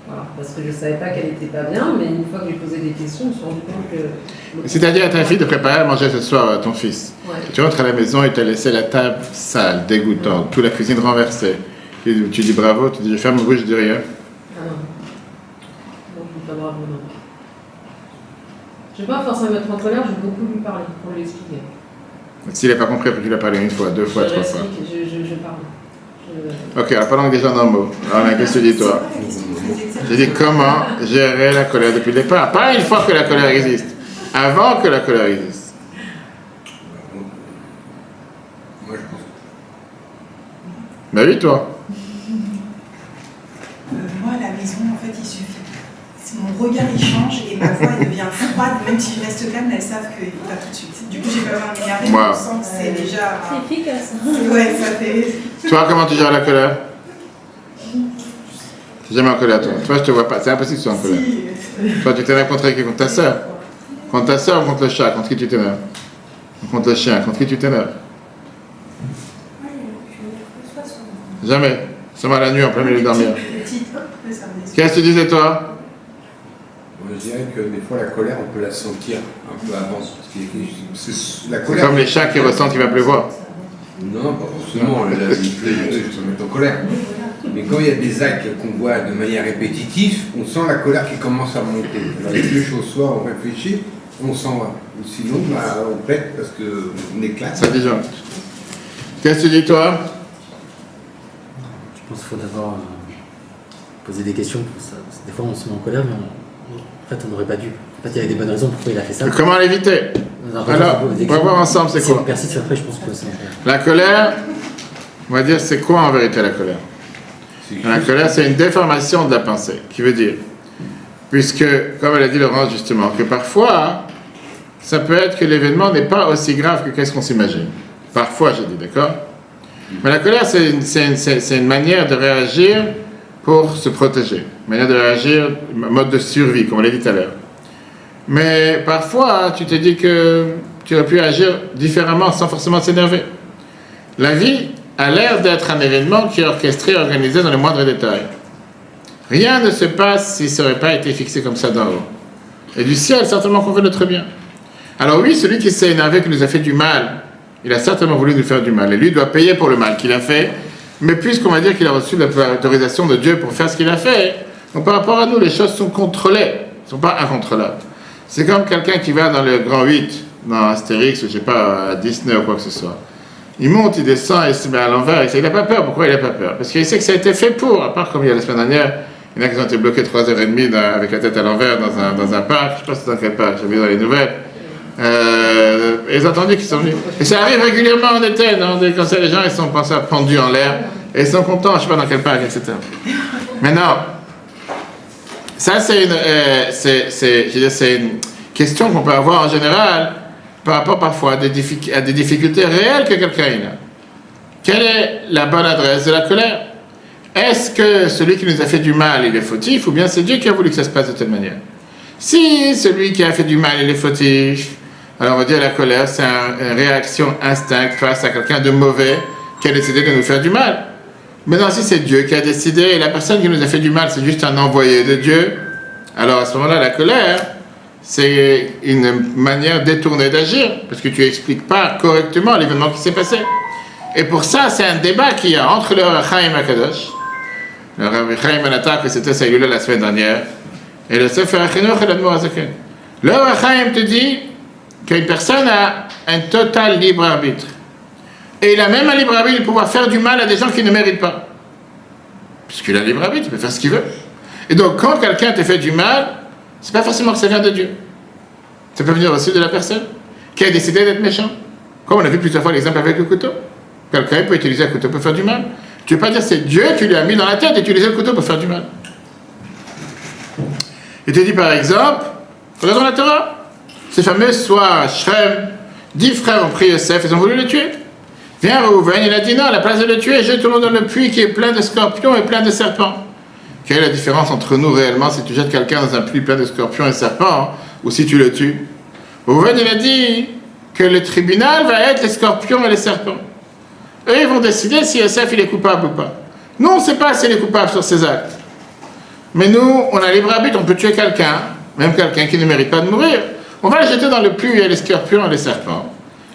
Voilà, parce que je ne savais pas qu'elle n'était pas bien, mais une fois que j'ai posé des questions, je me suis rendu compte que... C'est-à-dire à ta fille de préparer à manger ce soir à ton fils. Ouais. Tu rentres à la maison et tu as laissé la table sale, dégoûtante, toute la cuisine renversée. Tu dis bravo, tu dis je ferme ma bouche, je dis rien. Ah non. Non, je ne dis pas bravo, non. Je ne vais pas forcément me mettre en colère, je vais beaucoup lui parler pour lui expliquer. S'il n'a pas compris, après tu l'as parlé une fois, 2 fois, 3 fois. Je parle. Ok, alors parlons des gens normaux. Alors, qu'est-ce que tu dis toi? J'ai dit comment gérer la colère depuis le départ. Pas une fois que la colère existe, avant que la colère existe. Moi, je pense. Bah oui, toi. Moi, à la maison, en fait, il suffit. Mon regard, il change et ma voix, elle devient froide. Même si je reste calme, elles savent qu'il ne faut pas tout de suite. Du coup, j'ai pas vraiment m'énerver, mais Wow. je sens que c'est déjà... C'est efficace. Ouais, ça fait... Toi, comment tu gères la colère? Tu n'es jamais en colère, toi. Toi, je te vois pas. C'est impossible que tu sois en colère. Si. Toi, tu t'énerves contre qui? Contre ta sœur? Contre ta sœur ou contre le chat? Contre qui tu t'énerves? Contre le chien? Contre qui tu t'énerves? Jamais. Seulement la nuit, en plein milieu de dormir. Qu'est-ce que tu disais, toi? Moi, je dirais que des fois, la colère, on peut la sentir un peu avant. C'est la C'est colère. comme les chats qui ressentent qu'il va pleuvoir. Non, pas forcément. Il faut se mettre en colère. Mais quand il y a des actes qu'on voit de manière répétitive, on sent la colère qui commence à monter. Alors, les deux choses, soit on réfléchit, on s'en va. Ou sinon, bah, on pète parce qu'on éclate. Ça disjoncte. Qu'est-ce que tu dis, toi? Je pense qu'il faut d'abord poser des questions pour ça. Des fois, on se met en colère, mais en fait, on n'aurait pas dû. En fait, il y avait des bonnes raisons pourquoi il a fait ça. Comment l'éviter? Alors, on va voir ensemble, c'est Si on quoi? persiste après, je pense que c'est... La colère, on va dire, c'est quoi en vérité la colère? La colère, c'est une déformation de la pensée, qui veut dire, puisque, comme elle a dit Laurence justement, que parfois, ça peut être que l'événement n'est pas aussi grave que qu'est-ce qu'on s'imagine. Parfois, j'ai dit, d'accord? Mais la colère, c'est une manière de réagir pour se protéger, une manière de réagir, mode de survie, comme on l'a dit tout à l'heure. Mais parfois, tu te dis que tu aurais pu agir différemment sans forcément s'énerver. La vie a l'air d'être un événement qui est orchestré, organisé dans les moindres détails. Rien ne se passe si ça n'aurait pas été fixé comme ça d'en haut. Et du ciel, certainement qu'on veut notre bien. Alors oui, celui qui s'est énervé, qui nous a fait du mal, il a certainement voulu nous faire du mal. Et lui doit payer pour le mal qu'il a fait. Mais puisqu'on va dire qu'il a reçu l'autorisation de Dieu pour faire ce qu'il a fait, donc par rapport à nous, les choses sont contrôlées. Elles ne sont pas incontrôlables. C'est comme quelqu'un qui va dans le Grand 8, dans Astérix, ou je ne sais pas, à Disney ou quoi que ce soit. Il monte, il descend, il se met à l'envers. Il n'a pas peur. Pourquoi il n'a pas peur? Parce qu'il sait que ça a été fait pour. À part comme il y a la semaine dernière, il y en a qui ont été bloqués 3h30 avec la tête à l'envers dans un parc. Je ne sais pas c'est dans quel parc, j'ai vu dans les nouvelles. Ils ont entendu qu'ils sont venus. Et ça arrive régulièrement en été, non? Quand les gens ils sont pensés pendus en l'air, et ils sont contents, je ne sais pas dans quel parc, etc. Maintenant, ça c'est une question qu'on peut avoir en général par rapport parfois à des difficultés réelles que quelqu'un a. Quelle est la bonne adresse de la colère? Est-ce que celui qui nous a fait du mal, il est fautif, ou bien c'est Dieu qui a voulu que ça se passe de telle manière? Si celui qui a fait du mal, il est fautif, alors on va dire la colère, c'est une réaction instinctive face à quelqu'un de mauvais qui a décidé de nous faire du mal. Maintenant, si c'est Dieu qui a décidé, et la personne qui nous a fait du mal, c'est juste un envoyé de Dieu, alors à ce moment-là, la colère, c'est une manière détournée d'agir, parce que tu n'expliques pas correctement l'événement qui s'est passé. Et pour ça, c'est un débat qu'il y a entre le Rav Chaim Akadosh, le Rav Chaim Anatar, que c'était sa la semaine dernière, et le Sefer HaChinuch et l'Admor HaZaken. Le Rav Chaim te dit qu'une personne a un total libre arbitre. Et il a même un libre arbitre de pouvoir faire du mal à des gens qui ne méritent pas. Puisqu'il a un libre arbitre, il peut faire ce qu'il veut. Et donc, quand quelqu'un te fait du mal, c'est pas forcément que ça vient de Dieu. Ça peut venir aussi de la personne qui a décidé d'être méchant. Comme on a vu plusieurs fois l'exemple avec le couteau. Quelqu'un peut utiliser un couteau pour faire du mal. Tu ne veux pas dire c'est Dieu, tu lui as mis dans la tête d'utiliser le couteau pour faire du mal. Il te dit par exemple, regardons la Torah, ces fameux soirs, Shrem, 10 frères ont pris Yosef, ils ont voulu le tuer. Viens Reuven, il a dit non, à la place de le tuer, jette-le dans le puits qui est plein de scorpions et plein de serpents. Quelle est la différence entre nous réellement si tu jettes quelqu'un dans un puits plein de scorpions et de serpents, ou si tu le tues? Reuven, il a dit que le tribunal va être les scorpions et les serpents. Eux, ils vont décider si Yosef il est coupable ou pas. Nous, on ne sait pas s'il est coupable sur ses actes. Mais nous, on a libre arbitre, on peut tuer quelqu'un, même quelqu'un qui ne mérite pas de mourir. On va le jeter dans le puits où il y a les scorpions et les serpents.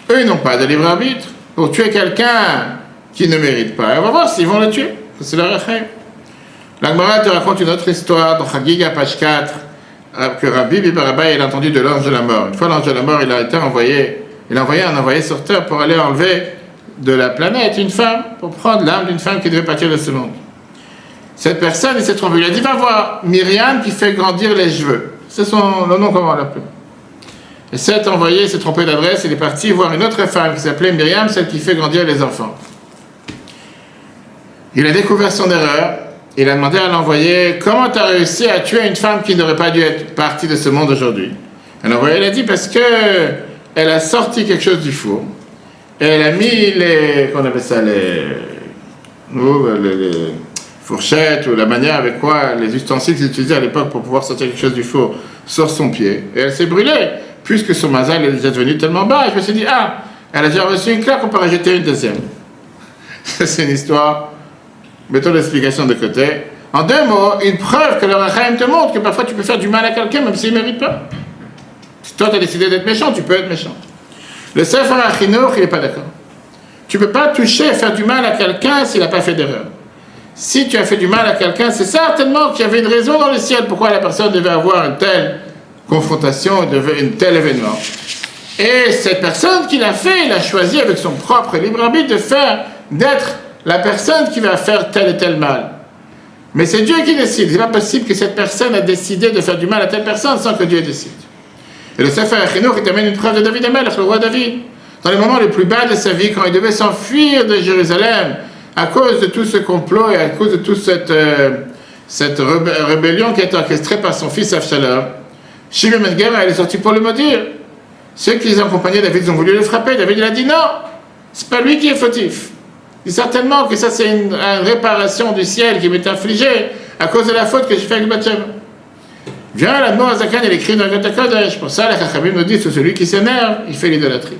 Eux, ils n'ont pas de libre arbitre pour tuer quelqu'un qui ne mérite pas. Et on va voir s'ils vont le tuer. C'est leur affaire. La Gemara te raconte une autre histoire dans Chagiga, page 4, que Rabbi Bibarabaï a entendu de l'ange de la mort. Une fois, l'ange de la mort, il a envoyé un envoyé sur terre pour aller enlever de la planète une femme, pour prendre l'âme d'une femme qui devait partir de ce monde. Cette personne, il s'est trompé. Il a dit, va voir Myriam qui fait grandir les cheveux. C'est le nom comment on l'appelle. Et cet envoyé s'est trompé d'adresse, il est parti voir une autre femme qui s'appelait Myriam, celle qui fait grandir les enfants. Il a découvert son erreur, il a demandé à l'envoyé, comment tu as réussi à tuer une femme qui n'aurait pas dû être partie de ce monde aujourd'hui? Et l'envoyé, il a dit, parce que elle a sorti quelque chose du four, et elle a mis qu'on appelle ça, les fourchettes, ou la manière avec quoi, les ustensiles qu'ils utilisaient à l'époque pour pouvoir sortir quelque chose du four, sur son pied, et elle s'est brûlée. Puisque son mazal est déjà devenu tellement bas, je me suis dit, elle a déjà reçu une claque, on peut rajouter une deuxième. Ça, c'est une histoire. Mettons l'explication de côté. En 2 mots, une preuve que le Rachaim te montre que parfois tu peux faire du mal à quelqu'un même s'il ne mérite pas. Si toi tu as décidé d'être méchant, tu peux être méchant. Le Sefer HaChinuch, il n'est pas d'accord. Tu ne peux pas toucher et faire du mal à quelqu'un s'il n'a pas fait d'erreur. Si tu as fait du mal à quelqu'un, c'est certainement qu'il y avait une raison dans le ciel pourquoi la personne devait avoir une telle confrontation, un tel événement. Et cette personne qui l'a fait, il a choisi avec son propre libre arbitre d'être la personne qui va faire tel et tel mal. Mais c'est Dieu qui décide. C'est pas possible que cette personne a décidé de faire du mal à telle personne sans que Dieu décide. Et le Sefer HaChinuch, il t'amène une preuve de David Amelech, le roi David. Dans les moments les plus bas de sa vie, quand il devait s'enfuir de Jérusalem à cause de tout ce complot et à cause de toute cette rébellion qui a été orchestrée par son fils Avshalom, Shimon ben Gera, il est sorti pour le maudire. Ceux qui les accompagnaient David, ils ont voulu le frapper. David, il a dit non, c'est pas lui qui est fautif. Il dit certainement que ça, c'est une réparation du ciel qui m'est infligée à cause de la faute que j'ai fait avec Bathsheba. Viens, l'Admor HaZaken, il écrit dans le Kodesh. Pour ça, les Chachamim nous disent que celui qui s'énerve, il fait l'idolâtrie.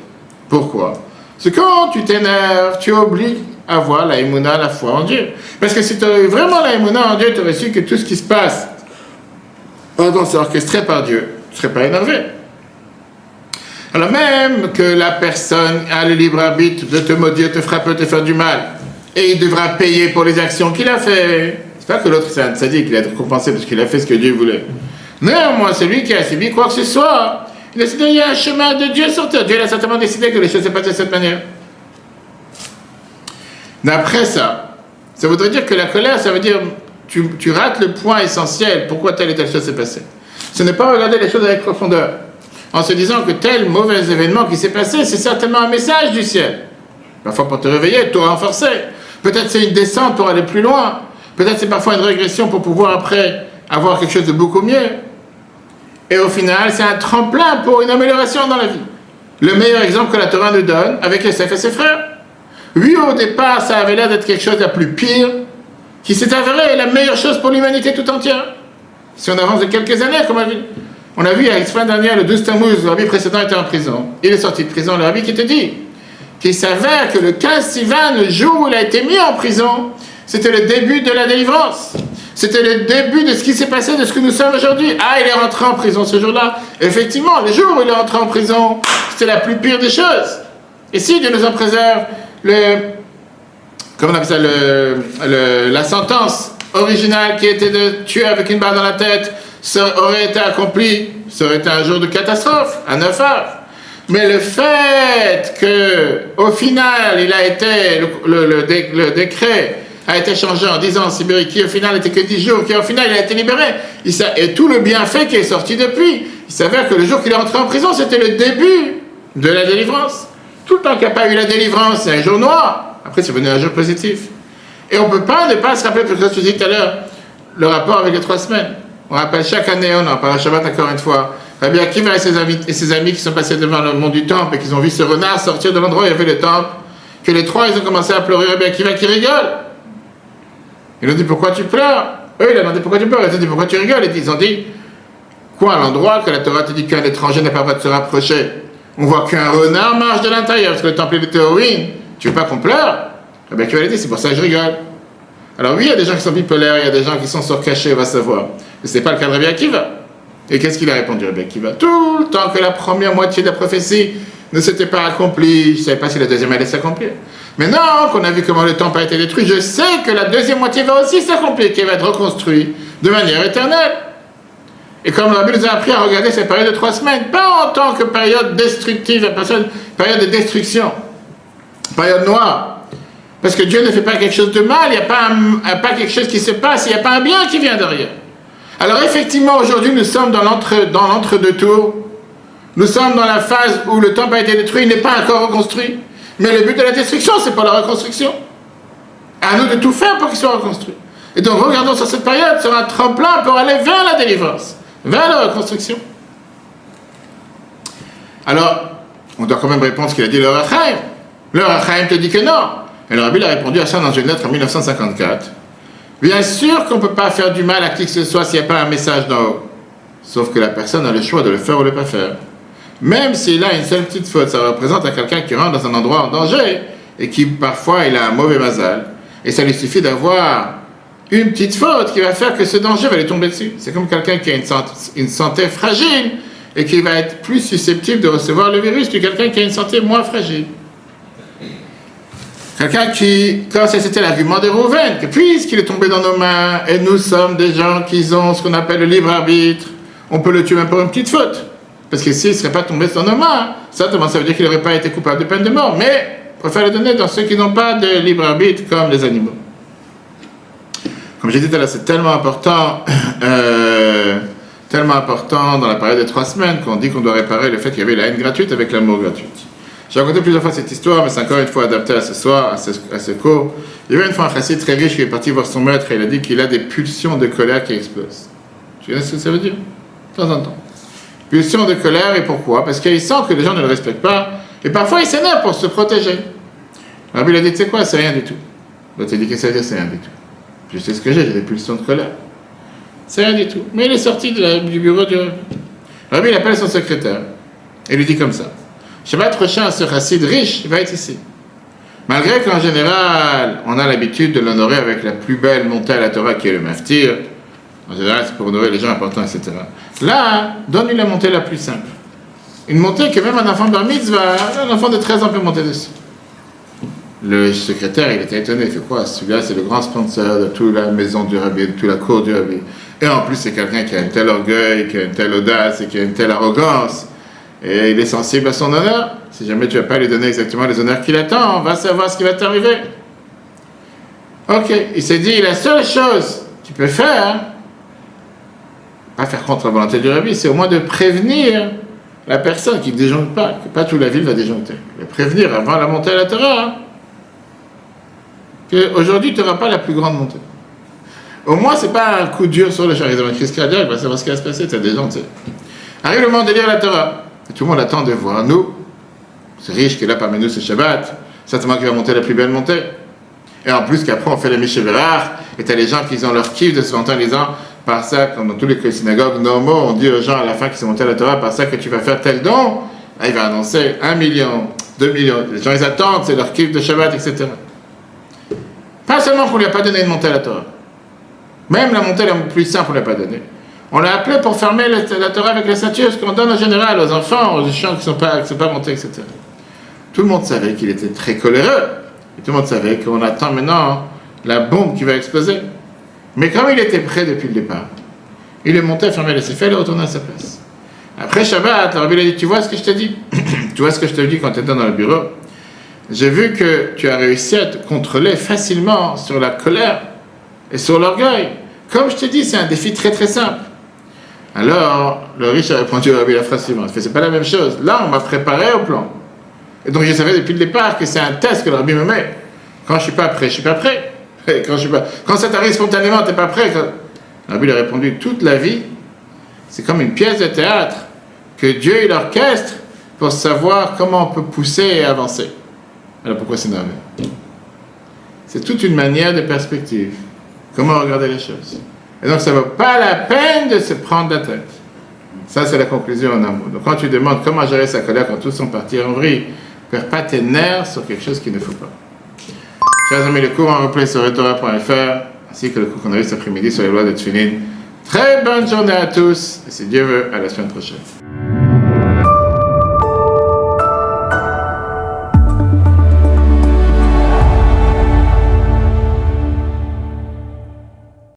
Pourquoi? Parce que quand tu t'énerves, tu oublies avoir la émouna, la foi en Dieu. Parce que si tu avais vraiment la émouna en Dieu, tu aurais su que tout ce qui se passe, c'est orchestré par Dieu, tu ne serais pas énervé. Alors même que la personne a le libre arbitre de te maudire, te frapper, te faire du mal, et il devra payer pour les actions qu'il a fait. C'est pas que l'autre c'est un sadique, il a été récompensé parce qu'il a fait ce que Dieu voulait. Néanmoins, c'est lui qui a subi quoi que ce soit. Il a décidé qu'il y a un chemin de Dieu sur terre. Dieu a certainement décidé que les choses se passent de cette manière. D'après ça voudrait dire que la colère, ça veut dire tu rates le point essentiel, pourquoi telle et telle chose s'est passée. Ce n'est pas regarder les choses avec profondeur, en se disant que tel mauvais événement qui s'est passé, c'est certainement un message du ciel. Parfois pour te réveiller, te renforcer. Peut-être c'est une descente pour aller plus loin. Peut-être c'est parfois une régression pour pouvoir après avoir quelque chose de beaucoup mieux. Et au final, c'est un tremplin pour une amélioration dans la vie. Le meilleur exemple que la Torah nous donne avec Yosef et ses frères. Oui, au départ, ça avait l'air d'être quelque chose de plus pire, qui s'est avéré la meilleure chose pour l'humanité tout entière. Si on avance de quelques années, comme on a vu la semaine dernière, le 12 Tammuz, le rabbi précédent était en prison. Il est sorti de prison, le rabbi qui te dit qu'il s'avère que le 15 Sivan, le jour où il a été mis en prison, c'était le début de la délivrance. C'était le début de ce qui s'est passé, de ce que nous sommes aujourd'hui. Ah, il est rentré en prison ce jour-là. Effectivement, le jour où il est rentré en prison, c'était la plus pire des choses. Et si Dieu nous en préserve, comment on appelle ça, la sentence originale qui était de tuer avec une balle dans la tête, ça aurait été accompli, ça aurait été un jour de catastrophe, à 9 heures. Mais le fait que, au final, il a été, le décret a été changé en 10 ans en Sibérie, qui au final n'était que 10 jours, qui au final il a été libéré, et tout le bienfait qui est sorti depuis, il s'avère que le jour qu'il est entré en prison, c'était le début de la délivrance. Tout le temps qu'il n'y a pas eu la délivrance, c'est un jour noir. Après, c'est venu un jour positif. Et on ne peut pas ne pas se rappeler, parce que je te dis tout à l'heure, le rapport avec les 3 semaines. On rappelle chaque année, on en parle à Shabbat encore une fois, Rabbi Akiva et ses amis qui sont passés devant le mont du temple et qui ont vu ce renard sortir de l'endroit où il y avait le temple, que les 3, ils ont commencé à pleurer, Rabbi Akiva qui rigole. Ils ont dit, pourquoi tu pleures? Eux, il a demandé, pourquoi tu pleures? Ils ont dit, pourquoi tu rigoles? Et ils ont dit, quoi, à l'endroit que la Torah te dit qu'un étranger n'a pas le droit de se rapprocher? On voit qu'un renard marche de l'intérieur, parce que le temple est ruine. Tu veux pas qu'on pleure? Rabbi Akiva a dit, c'est pour ça que je rigole. Alors oui, il y a des gens qui sont bipolaires, il y a des gens qui sont surcachés, on va savoir. Mais ce n'est pas le cas de Rabbi Akiva. Et qu'est-ce qu'il a répondu, Rabbi Akiva? Tout le temps que la première moitié de la prophétie ne s'était pas accomplie, je ne savais pas si la deuxième allait s'accomplir. Maintenant qu'on a vu comment le temple a été détruit, je sais que la deuxième moitié va aussi s'accomplir, qui va être reconstruit de manière éternelle. Et comme le Rabbi nous a appris à regarder cette période de 3 semaines, pas en tant que période destructive, période de destruction, période noire. Parce que Dieu ne fait pas quelque chose de mal, il n'y a pas quelque chose qui se passe, il n'y a pas un bien qui vient derrière. Alors effectivement, aujourd'hui, nous sommes dans l'entre-deux tours. Nous sommes dans la phase où le temple a été détruit, il n'est pas encore reconstruit. Mais le but de la destruction, c'est pas la reconstruction. À nous de tout faire pour qu'il soit reconstruit. Et donc, regardons sur cette période, sur un tremplin pour aller vers la délivrance, vers la reconstruction. Alors, on doit quand même répondre ce qu'il a dit le Rachaim. Le Rachaim te dit que non. Et le Rabbi a répondu à ça dans une lettre en 1954. Bien sûr qu'on ne peut pas faire du mal à qui que ce soit s'il n'y a pas un message d'en haut. Sauf que la personne a le choix de le faire ou de ne pas faire. Même s'il a une seule petite faute, ça représente à quelqu'un qui rentre dans un endroit en danger et qui parfois il a un mauvais mazal. Et ça lui suffit d'avoir une petite faute qui va faire que ce danger va lui tomber dessus. C'est comme quelqu'un qui a une santé fragile et qui va être plus susceptible de recevoir le virus que quelqu'un qui a une santé moins fragile. Quelqu'un qui, comme c'était l'argument de Rouven, que puisqu'il est tombé dans nos mains et nous sommes des gens qui ont ce qu'on appelle le libre arbitre, on peut le tuer même pour une petite faute. Parce que s'il ne serait pas tombé dans nos mains, ça veut dire qu'il n'aurait pas été coupable de peine de mort. Mais on préfère le donner dans ceux qui n'ont pas de libre arbitre comme les animaux. Comme j'ai dit tout à l'heure, c'est tellement important dans la période des 3 semaines qu'on dit qu'on doit réparer le fait qu'il y avait la haine gratuite avec l'amour gratuit. J'ai raconté plusieurs fois cette histoire, mais c'est encore une fois adapté à ce soir, à ce cours. Il y avait une fois un chassid très riche qui est parti voir son maître et il a dit qu'il a des pulsions de colère qui explosent. Tu sais ce que ça veut dire? De temps en temps. Pulsions de colère, et pourquoi? Parce qu'il sent que les gens ne le respectent pas, et parfois il s'énerve pour se protéger. Le Rabbi a dit, tu sais quoi, c'est rien du tout. L'autre a dit, qu'est-ce que ça veut dire, c'est rien du tout? Je sais ce que j'ai des pulsions de colère. C'est rien du tout. Mais il est sorti du bureau du Rabbi. Le Rabbi, il appelle son secrétaire, et lui dit comme ça. Shabbat prochain, ce chassid riche, il va être ici. Malgré qu'en général, on a l'habitude de l'honorer avec la plus belle montée à la Torah qui est le maftir, en général c'est pour honorer les gens importants, etc. Là, donne-lui la montée la plus simple. Une montée que même un enfant bar mitzvah, un enfant de 13 ans peut monter dessus. Le secrétaire, il était étonné, il fait quoi? Celui-là, c'est le grand sponsor de toute la maison du rabbi, de toute la cour du rabbi. Et en plus, c'est quelqu'un qui a un tel orgueil, qui a une telle audace et qui a une telle arrogance. Et il est sensible à son honneur. Si jamais tu ne vas pas lui donner exactement les honneurs qu'il attend, on va savoir ce qui va t'arriver. Ok, il s'est dit, la seule chose qu'il peut faire, pas faire contre la volonté du rabbi, c'est au moins de prévenir la personne qui ne déjoncte pas, que pas toute la ville va déjoncter. Et prévenir avant la montée à la Torah, qu'aujourd'hui tu n'auras pas la plus grande montée. Au moins, c'est pas un coup dur sur le char. Ils ont une crise cardiaque, il va savoir ce qui va se passer, tu as des gens, tu sais. Arrive le moment de lire la Torah. Et tout le monde attend de voir nous. C'est riche qui est là parmi nous, c'est Shabbat. Certainement qu'il va monter la plus belle montée. Et en plus qu'après on fait les Mishéverach, et tu as les gens qui ont leur kiff de se vanter en disant, par ça, comme dans tous les synagogues normaux, on dit aux gens à la fin qui sont montés à la Torah, par ça que tu vas faire tel don, là il va annoncer 1 million, 2 millions. Les gens ils attendent, c'est leur kiff de Shabbat, etc. Pas seulement qu'on ne lui a pas donné une montée à la Torah. Même la montée la plus simple, on ne l'a pas donnée. On l'a appelé pour fermer la Torah avec la ceinture, ce qu'on donne en général aux enfants, aux gens qui ne sont pas montés, etc. Tout le monde savait qu'il était très coléreux. Et tout le monde savait qu'on attend maintenant la bombe qui va exploser. Mais comme il était prêt depuis le départ, il est monté à fermer les sifflets et il est retourné à sa place. Après Shabbat, le rabbi lui a dit, tu vois ce que je te dis? Tu vois ce que je te dis quand tu étais dans le bureau? J'ai vu que tu as réussi à te contrôler facilement sur la colère et sur l'orgueil. Comme je te dis, c'est un défi très très simple. Alors, le riche a répondu au rabbi la phrase suivante. Il fait, c'est pas la même chose. Là, on m'a préparé au plan. Et donc, je savais depuis le départ que c'est un test que le rabbi me met. Quand je suis pas prêt, je suis pas prêt. Et quand ça t'arrive spontanément, t'es pas prêt. Le rabbi lui a répondu, toute la vie, c'est comme une pièce de théâtre que Dieu il orchestre pour savoir comment on peut pousser et avancer. Alors pourquoi s'énerver? C'est toute une manière de perspective. Comment regarder les choses. Et donc ça ne vaut pas la peine de se prendre la tête. Ça c'est la conclusion en amour. Donc quand tu demandes comment gérer sa colère quand tous sont partis en vrille, perds pas tes nerfs sur quelque chose qu'il ne faut pas. Chers amis, le cours en replay sur retorah.fr ainsi que le cours qu'on a eu cet après-midi sur les lois de Tfilin. Très bonne journée à tous et si Dieu veut, à la semaine prochaine.